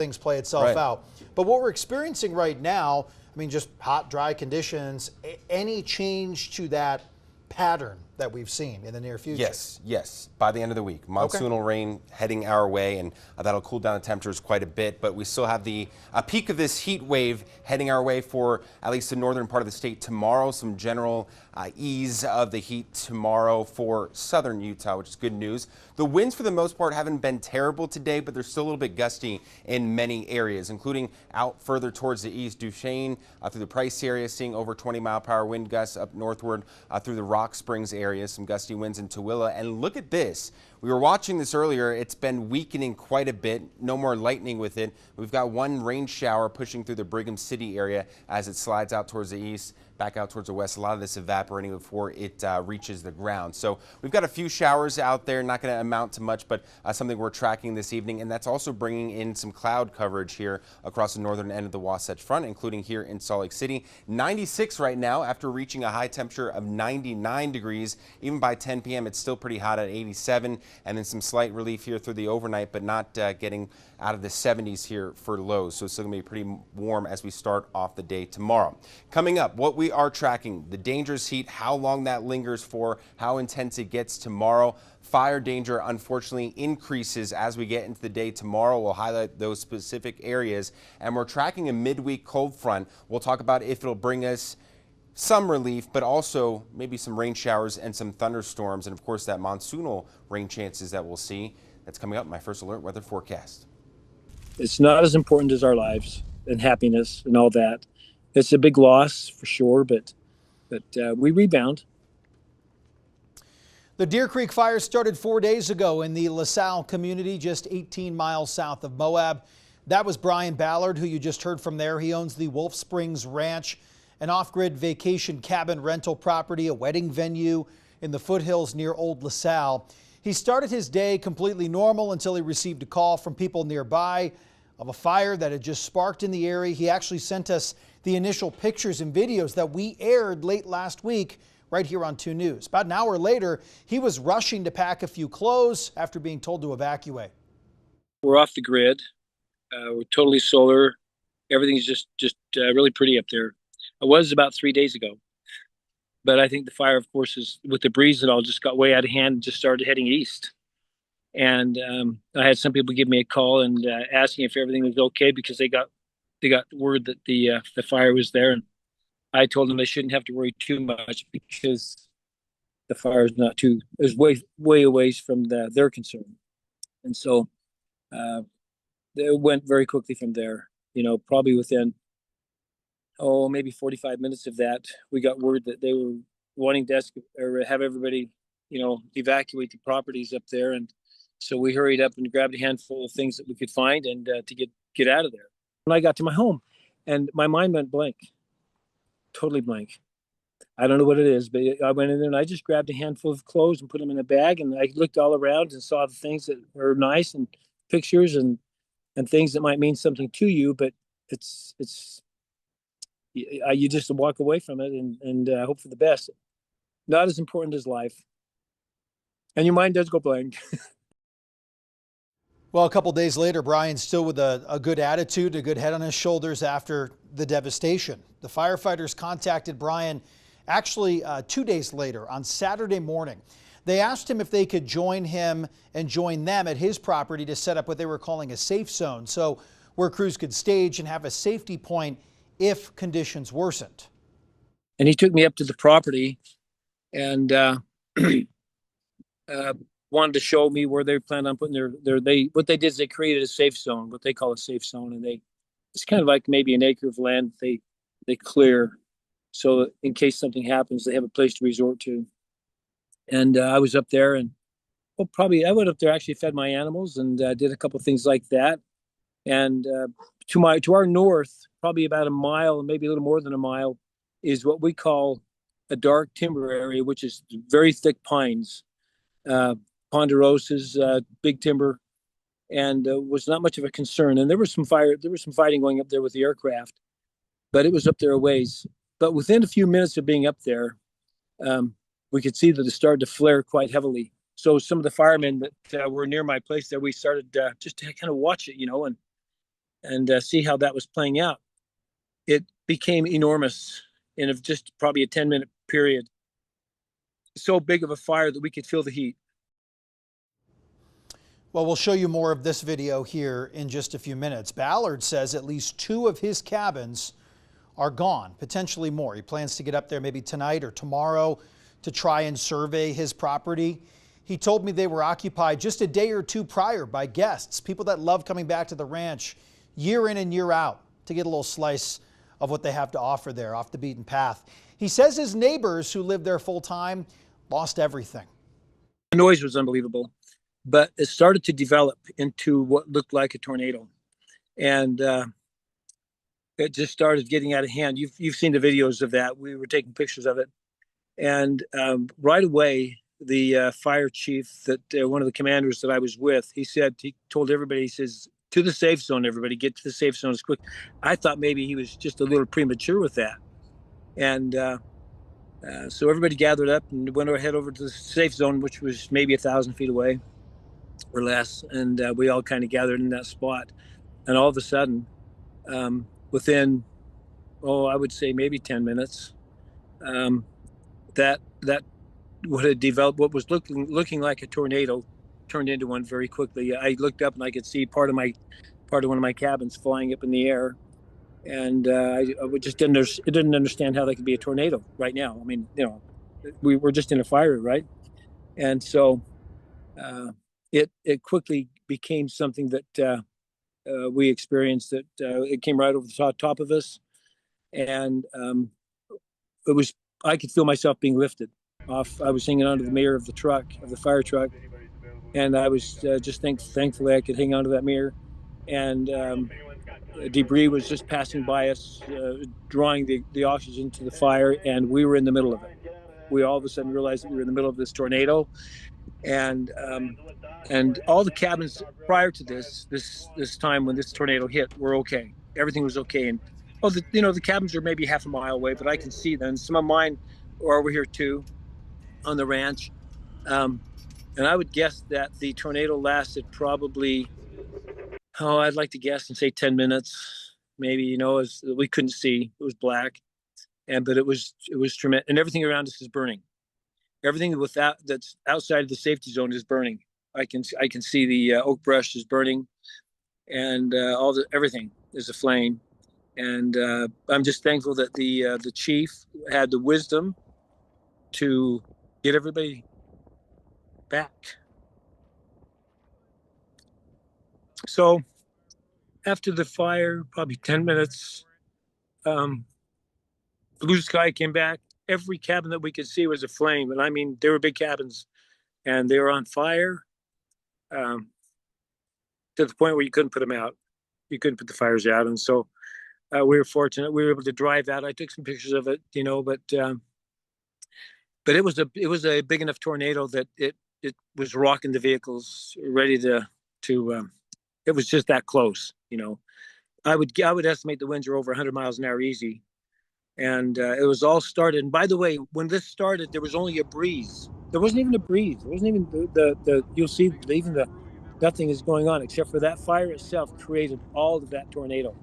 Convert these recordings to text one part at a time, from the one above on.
things play itself out. But what we're experiencing right now, I mean, just hot, dry conditions, any change to that pattern that we've seen in the near future? Yes. By the end of the week, monsoonal rain heading our way, and that'll cool down the temperatures quite a bit. But we still have a peak of this heat wave heading our way for at least the northern part of the state tomorrow. Some general ease of the heat tomorrow for southern Utah, which is good news. The winds for the most part haven't been terrible today, but they're still a little bit gusty in many areas, including out further towards the east, Duchesne, through the Price area, seeing over 20-mile-per-hour wind gusts up northward through the Rock Springs area, some gusty winds in Tooele. And look at this. We were watching this earlier. It's been weakening quite a bit. No more lightning with it. We've got one rain shower pushing through the Brigham City area as it slides out towards the east, back out towards the west. A lot of this evaporating before it reaches the ground. So we've got a few showers out there, not going to amount to much, but something we're tracking this evening. And that's also bringing in some cloud coverage here across the northern end of the Wasatch Front, including here in Salt Lake City. 96 right now after reaching a high temperature of 99 degrees. Even by 10 p.m., it's still pretty hot at 87. And then some slight relief here through the overnight, but not getting out of the 70s here for lows. So it's still going to be pretty warm as we start off the day tomorrow. Coming up, what we are tracking, the dangerous heat, how long that lingers for, how intense it gets tomorrow. Fire danger, unfortunately, increases as we get into the day tomorrow. We'll highlight those specific areas. And we're tracking a midweek cold front. We'll talk about if it'll bring us some relief, but also maybe some rain showers and some thunderstorms. And of course, that monsoonal rain chances that we'll see. That's coming up in my first alert weather forecast. It's not as important as our lives and happiness and all that. It's a big loss for sure, but we rebound. The Deer Creek fire started 4 days ago in the LaSalle community, just 18 miles south of Moab. That was Brian Ballard, who you just heard from there. He owns the Wolf Springs Ranch, an off-grid vacation cabin rental property, a wedding venue in the foothills near Old LaSalle. He started his day completely normal until he received a call from people nearby of a fire that had just sparked in the area. He actually sent us the initial pictures and videos that we aired late last week right here on 2 News. About an hour later, he was rushing to pack a few clothes after being told to evacuate. We're off the grid. We're totally solar. Everything's just really pretty up there. It was about 3 days ago. But I think the fire, of course, is with the breeze and all, just got way out of hand and just started heading east. And I had some people give me a call and asking if everything was okay because they got word that the fire was there. And I told them they shouldn't have to worry too much because the fire is way away from their concern. And so it went very quickly from there. You know, probably within maybe 45 minutes of that, we got word that they were wanting to have everybody, evacuate the properties up there. And so we hurried up and grabbed a handful of things that we could find and to get out of there. When I got to my home, and my mind went blank, totally blank. I don't know what it is, but I went in there and I just grabbed a handful of clothes and put them in a bag. And I looked all around and saw the things that were nice and pictures and things that might mean something to you, but you just walk away from it and hope for the best. Not as important as life. And your mind does go blank. Well, a couple days later, Brian's still with a good attitude, a good head on his shoulders after the devastation. The firefighters contacted Brian actually 2 days later on Saturday morning. They asked him if they could join him and join them at his property to set up what they were calling a safe zone, so where crews could stage and have a safety point if conditions worsened. And he took me up to the property and wanted to show me where they planned on putting what they did is they created a safe zone, what they call a safe zone. And it's kind of like maybe an acre of land they clear. So in case something happens, they have a place to resort to. And I was up there and I went up there, actually fed my animals and did a couple of things like that. And to our north, probably about a mile, maybe a little more than a mile, is what we call a dark timber area, which is very thick pines, ponderosas, big timber, and was not much of a concern. And there was some fighting going up there with the aircraft, but it was up there a ways. But within a few minutes of being up there, we could see that it started to flare quite heavily. So some of the firemen that were near my place there, we started just to kind of watch it, and and see how that was playing out. It became enormous in just probably a 10-minute period. So big of a fire that we could feel the heat. Well, we'll show you more of this video here in just a few minutes. Ballard says at least 2 of his cabins are gone, potentially more. He plans to get up there maybe tonight or tomorrow to try and survey his property. He told me they were occupied just a day or 2 prior by guests, people that love coming back to the ranch year in and year out to get a little slice of what they have to offer there off the beaten path. He says his neighbors who live there full time lost everything. The noise was unbelievable, but it started to develop into what looked like a tornado. And it just started getting out of hand. You've seen the videos of that. We were taking pictures of it. And right away, the fire chief, that one of the commanders that I was with, he told everybody, he says, to the safe zone, everybody, get to the safe zone as quick. I thought maybe he was just a little premature with that. And so everybody gathered up and went ahead over to the safe zone, which was maybe 1,000 feet away or less. And we all kind of gathered in that spot. And all of a sudden, within, I would say maybe 10 minutes, that what had developed, what was looking like a tornado, turned into one very quickly. I looked up and I could see part of one of my cabins flying up in the air, and I just didn't understand how that could be a tornado right now. I mean, we were just in a fire, right? And so it quickly became something that we experienced. That it came right over the top of us, and I could feel myself being lifted off. I was hanging onto the mirror of the fire truck, and I was just thankfully I could hang onto that mirror, and debris was just passing by us, drawing the oxygen to the fire, and we were in the middle of it. We all of a sudden realized that we were in the middle of this tornado, and all the cabins prior to this time when this tornado hit were okay. Everything was okay, and the cabins are maybe half a mile away, but I can see them. Some of mine are over here too, on the ranch. And I would guess that the tornado lasted probably, I'd like to guess and say 10 minutes, maybe, as we couldn't see. It was black, but it was tremendous. And everything around us is burning. Everything that's outside of the safety zone is burning. I can see the oak brush is burning, and everything is aflame. And I'm just thankful that the chief had the wisdom to get everybody back. So after the fire, probably 10 minutes, Bluesky came back. Every cabin that we could see was aflame. And I mean, they were big cabins, and they were on fire to the point where you couldn't put them out. You couldn't put the fires out. And so we were fortunate. We were able to drive out. I took some pictures of it, but it was a big enough tornado that it was rocking the vehicles, ready to it was just that close. I would estimate the winds are over 100 miles an hour easy, and it was all started. And by the way, when this started, there was only a breeze. There wasn't even a breeze. There wasn't even the you'll see even nothing is going on except for that fire itself created all of that tornado.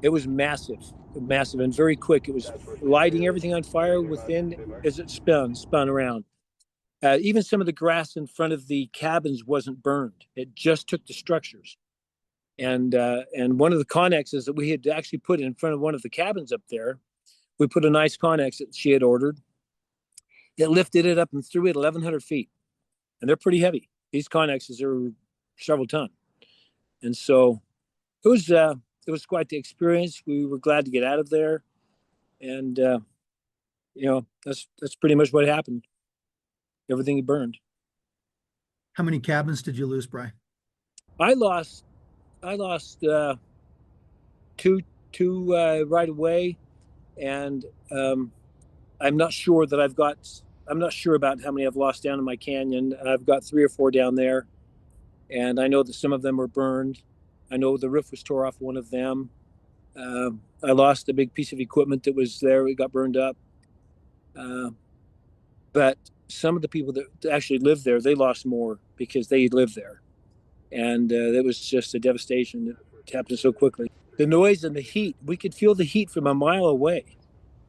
It was massive, and very quick. It was lighting everything on fire within as it spun around. Even some of the grass in front of the cabins wasn't burned. It just took the structures. And one of the connexes that we had actually put in front of one of the cabins up there, we put a nice connex that she had ordered. It lifted it up and threw it 1,100 feet. And they're pretty heavy. These connexes are several ton. And so it was quite the experience. We were glad to get out of there. And, that's pretty much what happened. Everything burned. How many cabins did you lose, Bry? I lost two right away, and I'm not sure about how many I've lost down in my canyon. I've got 3 or 4 down there, and I know that some of them were burned. I know the roof was tore off one of them. I lost a big piece of equipment that was there. It got burned up. But some of the people that actually lived there, they lost more because they lived there. And it was just a devastation. It happened so quickly. The noise and the heat, we could feel the heat from a mile away.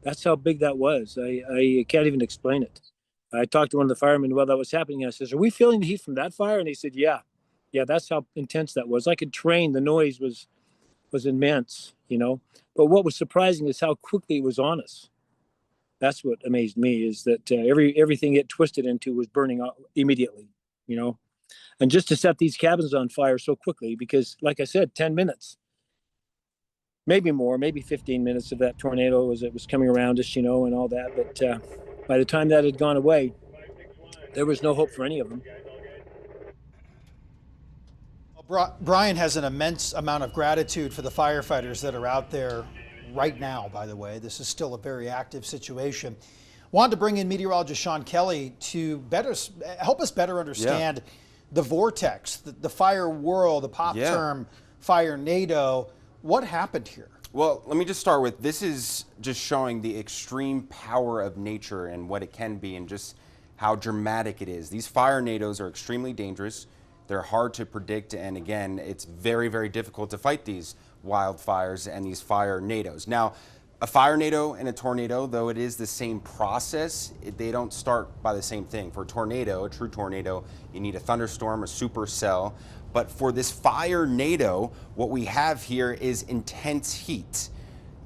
That's how big that was. I can't even explain it. I talked to one of the firemen while that was happening. I says, "Are we feeling the heat from that fire?" And he said, "Yeah, yeah, that's how intense that was. Like a train. The noise was immense, you know. But what was surprising is how quickly it was on us. That's what amazed me is that everything it twisted into was burning out immediately, you know. And just to set these cabins on fire so quickly, because, like I said, 10 minutes, maybe more, maybe 15 minutes of that tornado as it was coming around us, you know, and all that. But by the time that had gone away, there was no hope for any of them. Well, Brian has an immense amount of gratitude for the firefighters that are out there right now, by the way. This is still a very active situation. Wanted to bring in meteorologist Sean Kelly to help us better understand the vortex, the fire whirl, the pop term, firenado. What happened here? Well, let me just start with, this is just showing the extreme power of nature and what it can be and just how dramatic it is. These firenados are extremely dangerous. They're hard to predict, and again, it's very, very difficult to fight these wildfires and these firenados. Now, a firenado and a tornado, though it is the same process, they don't start by the same thing. For a tornado, a true tornado, you need a thunderstorm, a supercell. But for this firenado, what we have here is intense heat.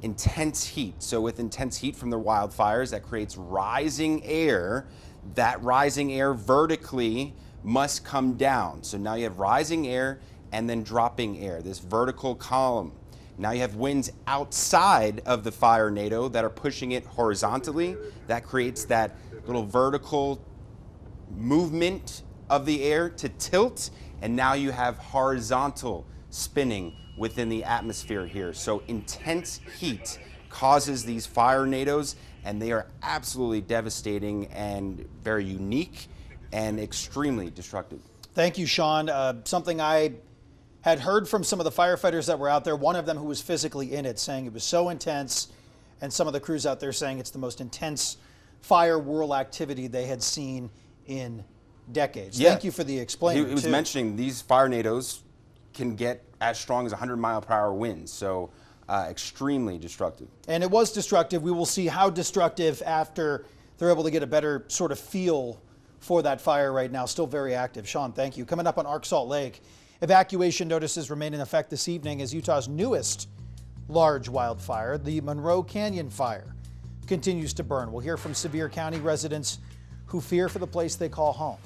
Intense heat. So with intense heat from the wildfires, that creates rising air. That rising air vertically must come down. So now you have rising air and then dropping air, this vertical column. Now you have winds outside of the firenado that are pushing it horizontally. That creates that little vertical movement of the air to tilt, and now you have horizontal spinning within the atmosphere here. So intense heat causes these firenados, and they are absolutely devastating and very unique and extremely destructive. Thank you, Sean. Something I had heard from some of the firefighters that were out there, one of them who was physically in it, saying it was so intense, and some of the crews out there saying it's the most intense fire whirl activity they had seen in decades. Thank you for the explaining. He was mentioning these firenados can get as strong as 100-mile-per-hour winds, so extremely destructive. And it was destructive. We will see how destructive after they're able to get a better sort of feel for that fire right now. Still very active. Sean, thank you. Coming up on Arc Salt Lake, evacuation notices remain in effect this evening as Utah's newest large wildfire, the Monroe Canyon fire, continues to burn. We'll hear from Sevier County residents who fear for the place they call home.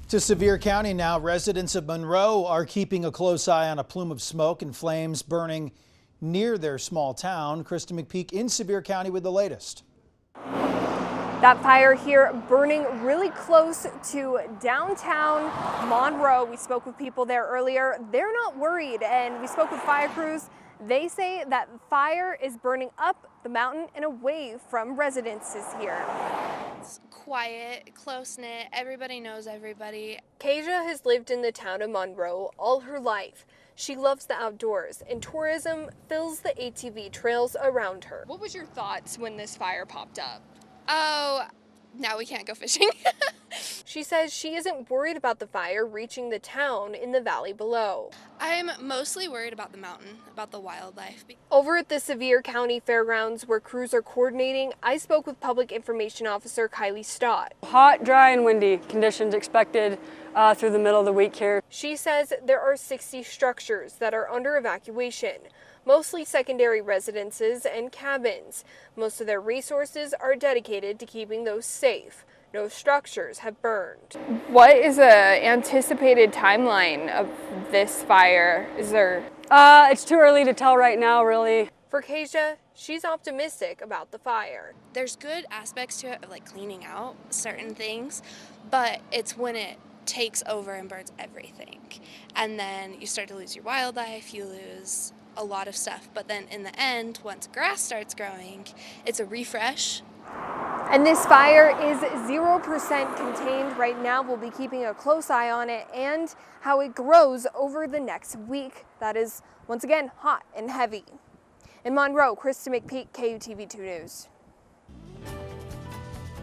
To Sevier County now, residents of Monroe are keeping a close eye on a plume of smoke and flames burning near their small town. Krista McPeak in Sevier County with the latest. That fire here burning really close to downtown Monroe. We spoke with people there earlier. They're not worried, and we spoke with fire crews. They say that fire is burning up the mountain and away from residences here. It's quiet, close-knit, everybody knows everybody. Kasia has lived in the town of Monroe all her life. She loves the outdoors, and tourism fills the ATV trails around her. What was your thoughts when this fire popped up? Oh, now we can't go fishing. She says she isn't worried about the fire reaching the town in the valley below. I'm mostly worried about the mountain, about the wildlife. Over at the Sevier County Fairgrounds, where crews are coordinating, I spoke with Public Information Officer Kylie Stott. Hot, dry, and windy conditions expected through the middle of the week here. She says there are 60 structures that are under evacuation, mostly secondary residences and cabins. Most of their resources are dedicated to keeping those safe. No structures have burned. What is the anticipated timeline of this fire? Is there? It's too early to tell right now, really. For Kasia, she's optimistic about the fire. There's good aspects to it, of like cleaning out certain things, but it's when it takes over and burns everything. And then you start to lose your wildlife, you lose a lot of stuff. But then in the end, once grass starts growing, it's a refresh. And this fire is 0% contained right now. We'll be keeping a close eye on it and how it grows over the next week. That is, once again, hot and heavy. In Monroe, Krista McPeak, KUTV 2 News.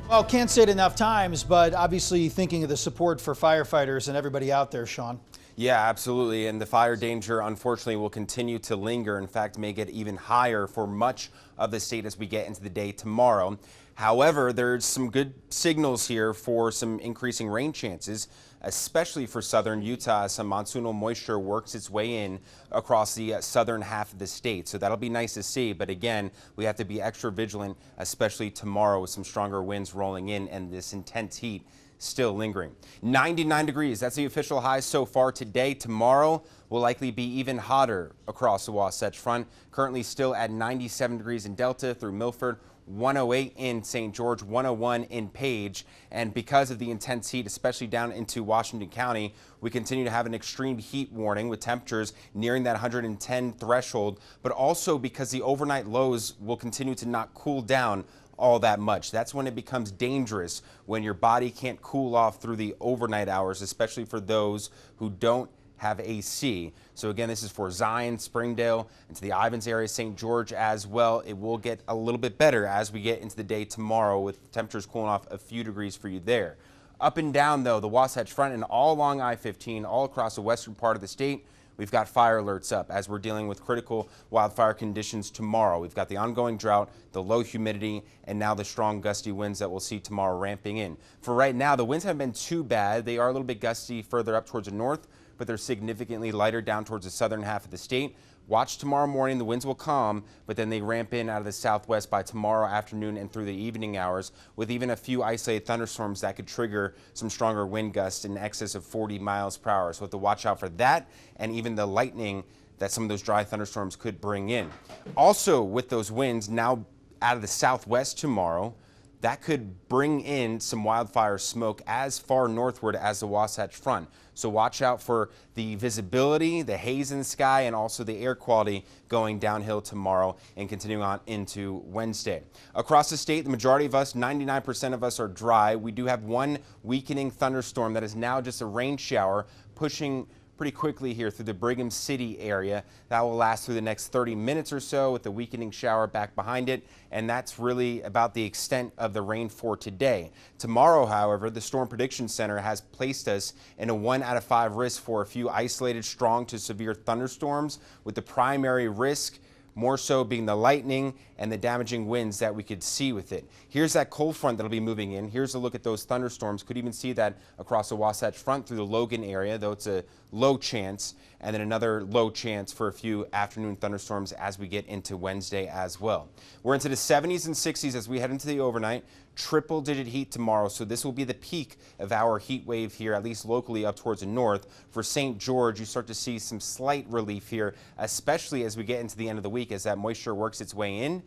Well, can't say it enough times, but obviously thinking of the support for firefighters and everybody out there, Sean. Yeah, absolutely. And the fire danger, unfortunately, will continue to linger. In fact, may get even higher for much of the state as we get into the day tomorrow. However, there's some good signals here for some increasing rain chances, especially for southern Utah as some monsoonal moisture works its way in across the southern half of the state. So that'll be nice to see. But again, we have to be extra vigilant, especially tomorrow with some stronger winds rolling in and this intense heat still lingering. 99 degrees, that's the official high so far today. Tomorrow will likely be even hotter across the Wasatch Front. Currently still at 97 degrees in Delta through Milford, 108 in St. George, 101 in Page. And because of the intense heat, especially down into Washington County, we continue to have an extreme heat warning with temperatures nearing that 110 threshold, but also because the overnight lows will continue to not cool down all that much. That's when it becomes dangerous, when your body can't cool off through the overnight hours, especially for those who don't have AC. So again, this is for Zion, Springdale, and to the Ivins area, St. George as well. It will get a little bit better as we get into the day tomorrow with temperatures cooling off a few degrees for you there. Up and down though, the Wasatch Front and all along I-15, all across the western part of the state, we've got fire alerts up as we're dealing with critical wildfire conditions tomorrow. We've got the ongoing drought, the low humidity, and now the strong gusty winds that we'll see tomorrow ramping in. For right now, the winds haven't been too bad. They are a little bit gusty further up towards the north, but they're significantly lighter down towards the southern half of the state. Watch tomorrow morning, the winds will calm, but then they ramp in out of the southwest by tomorrow afternoon and through the evening hours, with even a few isolated thunderstorms that could trigger some stronger wind gusts in excess of 40 miles per hour. So we have to watch out for that and even the lightning that some of those dry thunderstorms could bring in. Also with those winds now out of the southwest tomorrow, that could bring in some wildfire smoke as far northward as the Wasatch Front. So watch out for the visibility, the haze in the sky, and also the air quality going downhill tomorrow and continuing on into Wednesday. Across the state, the majority of us, 99% of us, are dry. We do have one weakening thunderstorm that is now just a rain shower pushing pretty quickly here through the Brigham City area. That will last through the next 30 minutes or so with the weakening shower back behind it. And that's really about the extent of the rain for today. Tomorrow, however, the Storm Prediction Center has placed us in a 1 out of 5 risk for a few isolated strong to severe thunderstorms, with the primary risk more so being the lightning and the damaging winds that we could see with it. Here's that cold front that'll be moving in. Here's a look at those thunderstorms. Could even see that across the Wasatch Front through the Logan area, though it's a low chance, and then another low chance for a few afternoon thunderstorms as we get into Wednesday as well. We're into the 70s and 60s as we head into the overnight. Triple-digit heat tomorrow, so this will be the peak of our heat wave here, at least locally up towards the north. For St. George, you start to see some slight relief here, especially as we get into the end of the week as that moisture works its way in.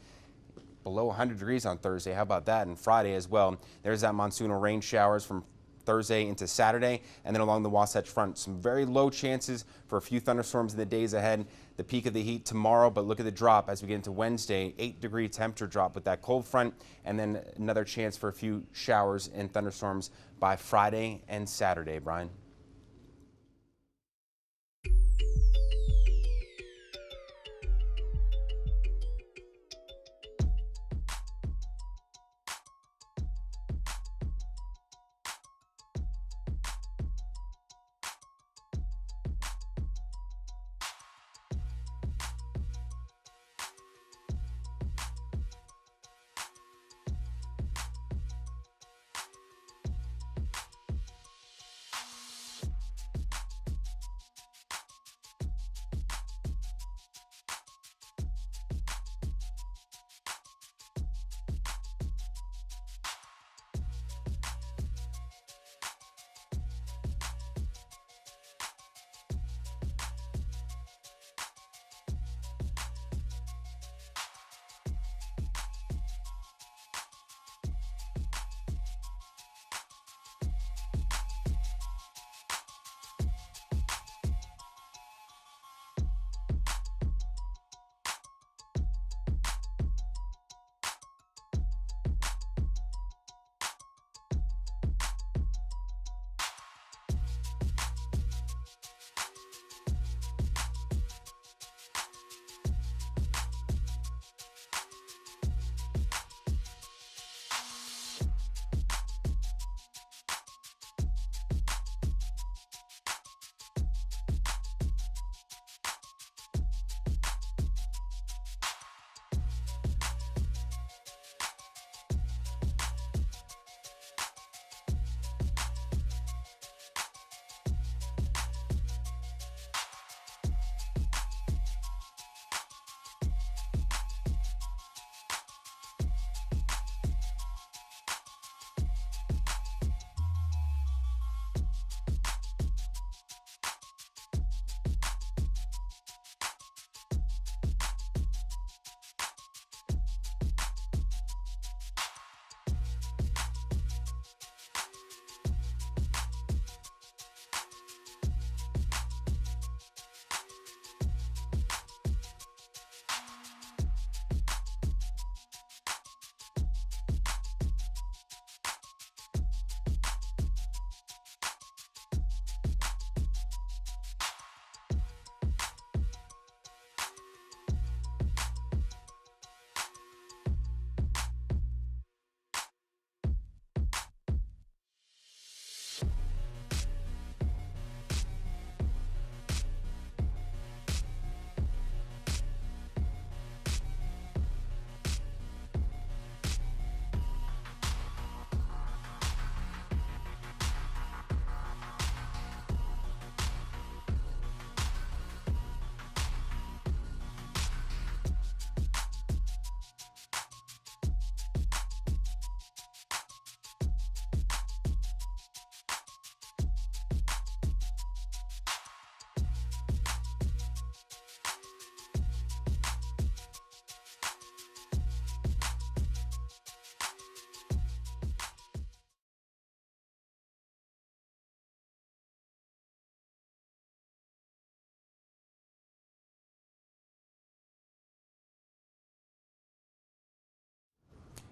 Below 100 degrees on Thursday. How about that? And Friday as well. There's that monsoonal rain showers from Thursday into Saturday, and then along the Wasatch Front, some very low chances for a few thunderstorms in the days ahead. The peak of the heat tomorrow, but look at the drop as we get into Wednesday. 8-degree temperature drop with that cold front, and then another chance for a few showers and thunderstorms by Friday and Saturday. Brian.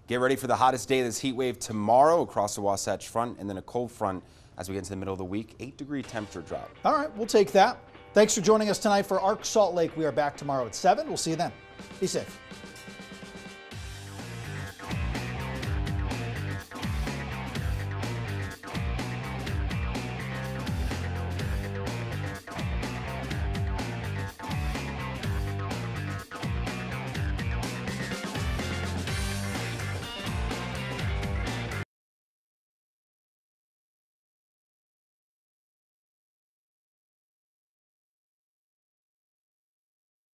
Get ready for the hottest day of this heat wave tomorrow across the Wasatch Front, and then a cold front as we get into the middle of the week. 8-degree temperature drop. All right, we'll take that. Thanks for joining us tonight for Arc Salt Lake. We are back tomorrow at 7. We'll see you then. Be safe.